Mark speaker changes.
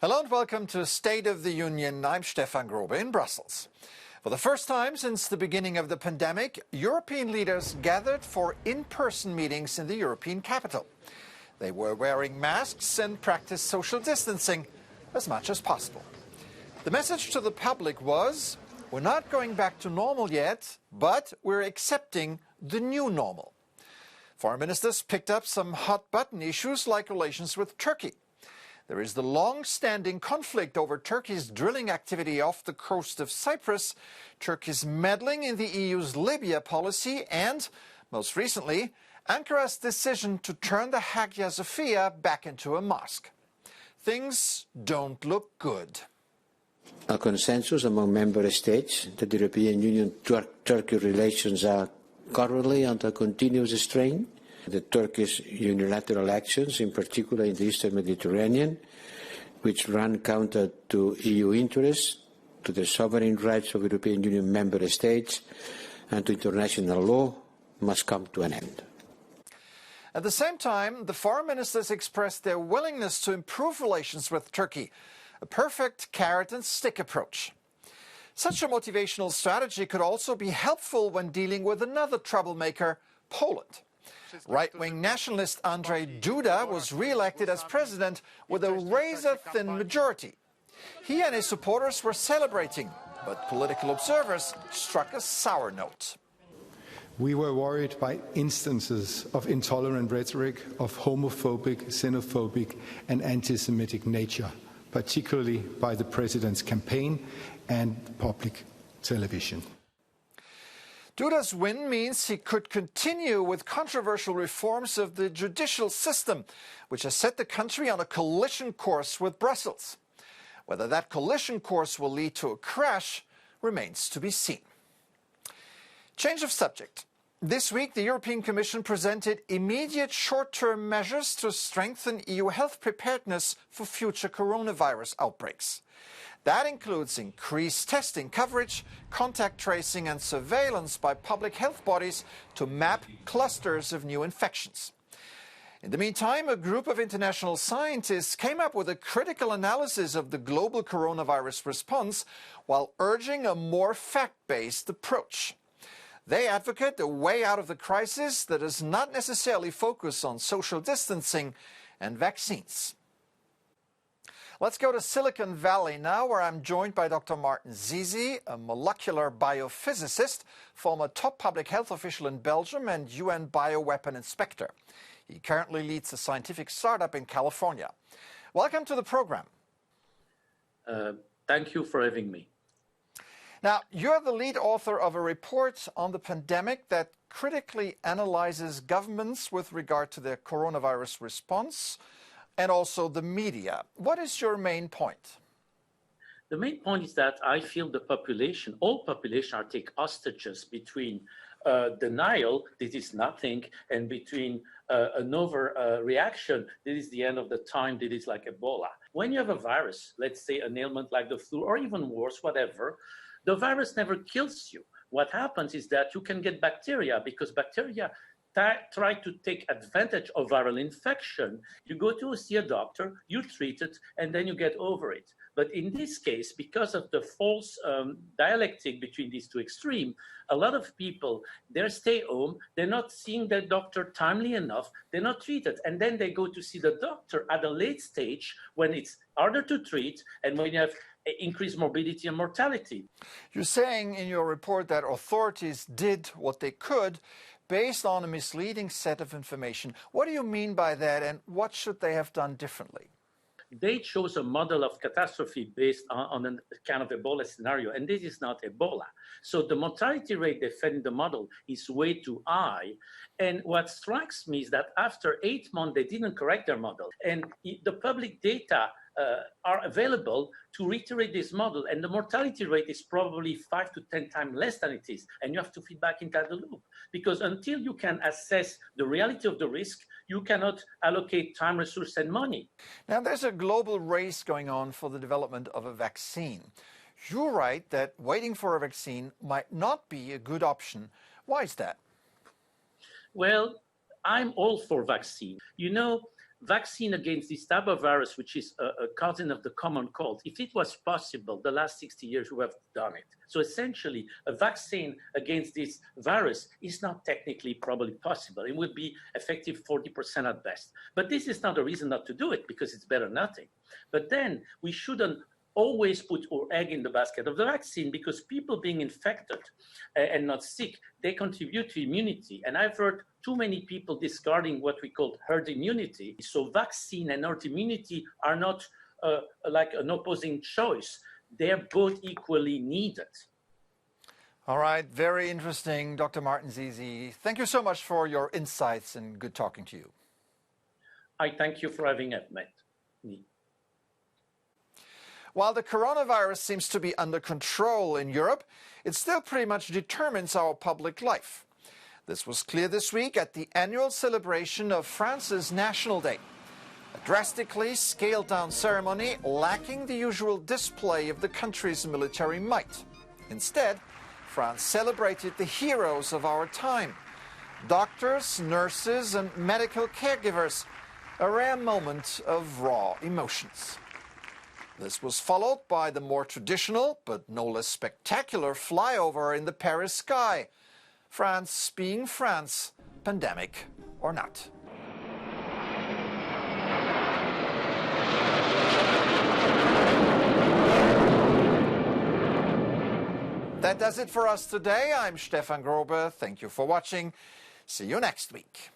Speaker 1: Hello and welcome to State of the Union. I'm Stefan Grobe in Brussels. For the first time since the beginning of the pandemic, European leaders gathered for in-person meetings in the European capital. They were wearing masks and practiced social distancing as much as possible. The message to the public was, we're not going back to normal yet, but we're accepting the new normal. Foreign ministers picked up some hot-button issues like relations with Turkey. There is the long-standing conflict over Turkey's drilling activity off the coast of Cyprus, Turkey's meddling in the EU's Libya policy, and, most recently, Ankara's decision to turn the Hagia Sophia back into a mosque. Things don't look good.
Speaker 2: A consensus among member states that the European Union-Turkey relations are currently under continuous strain. The Turkish unilateral actions, in particular in the Eastern Mediterranean, which run counter to EU interests, to the sovereign rights of European Union member states, and to international law, must come to an end.
Speaker 1: At the same time, the foreign ministers expressed their willingness to improve relations with Turkey, a perfect carrot-and-stick approach. Such a motivational strategy could also be helpful when dealing with another troublemaker, Poland. Right-wing nationalist Andrzej Duda was re-elected as president with a razor-thin majority. He and his supporters were celebrating, but political observers struck a sour note.
Speaker 3: We were worried by instances of intolerant rhetoric of homophobic, xenophobic and anti-Semitic nature, particularly by the president's campaign and public television.
Speaker 1: Duda's win means he could continue with controversial reforms of the judicial system, which has set the country on a collision course with Brussels. Whether that collision course will lead to a crash remains to be seen. Change of subject. This week, the European Commission presented immediate short-term measures to strengthen EU health preparedness for future coronavirus outbreaks. That includes increased testing coverage, contact tracing and surveillance by public health bodies to map clusters of new infections. In the meantime, a group of international scientists came up with a critical analysis of the global coronavirus response while urging a more fact-based approach. They advocate a way out of the crisis that does not necessarily focus on social distancing and vaccines. Let's go to Silicon Valley now, where I'm joined by Dr. Martin Zizi, a molecular biophysicist, former top public health official in Belgium and UN bioweapon inspector. He currently leads a scientific startup in California. Welcome to the program.
Speaker 4: Thank you for having me.
Speaker 1: Now, you're the lead author of a report on the pandemic that critically analyzes governments with regard to their coronavirus response and also the media. What is your main point?
Speaker 4: The main point is that I feel the population, all population are taken hostages between denial, this is nothing, and between an overreaction, this is the end of the time, this is like Ebola. When you have a virus, let's say an ailment like the flu, or even worse, whatever, the virus never kills you. What happens is that you can get bacteria, because bacteria try to take advantage of viral infection. You go to see a doctor, you treat it, and then you get over it. But in this case, because of the false dialectic between these two extremes, a lot of people, they stay home, they're not seeing their doctor timely enough, they're not treated. And then they go to see the doctor at a late stage when it's harder to treat and when you have increased morbidity and mortality.
Speaker 1: You're saying in your report that authorities did what they could based on a misleading set of information. What do you mean by that, and what should they have done differently?
Speaker 4: They chose a model of catastrophe based on a kind of Ebola scenario, and this is not Ebola. So the mortality rate they fed in the model is way too high. And what strikes me is that after 8 months, they didn't correct their model. And the public data are available to reiterate this model, and the mortality rate is probably 5 to 10 times less than it is, and you have to feed back into the loop, because until you can assess the reality of the risk, you cannot allocate time, resource, and money.
Speaker 1: Now, there's a global race going on for the development of a vaccine. You write that waiting for a vaccine might not be a good option. Why is that?
Speaker 4: Well, I'm all for vaccine. You know, vaccine against this type of virus, which is a cousin of the common cold, if it was possible, the last 60 years we have done it. So essentially, a vaccine against this virus is not technically probably possible. It would be effective 40% at best. But this is not a reason not to do it, because it's better than nothing. But then we shouldn't always put our egg in the basket of the vaccine, because people being infected and not sick, they contribute to immunity. And I've heard too many people discarding what we call herd immunity. So vaccine and herd immunity are not like an opposing choice. They're both equally needed.
Speaker 1: All right, very interesting, Dr. Martin Zizi. Thank you so much for your insights and good talking to you.
Speaker 4: I thank you for having me.
Speaker 1: While the coronavirus seems to be under control in Europe, it still pretty much determines our public life. This was clear this week at the annual celebration of France's National Day. A drastically scaled-down ceremony lacking the usual display of the country's military might. Instead, France celebrated the heroes of our time: doctors, nurses, and medical caregivers, a rare moment of raw emotions. This was followed by the more traditional, but no less spectacular flyover in the Paris sky. France being France, pandemic or not. That does it for us today. I'm Stefan Grobe. Thank you for watching. See you next week.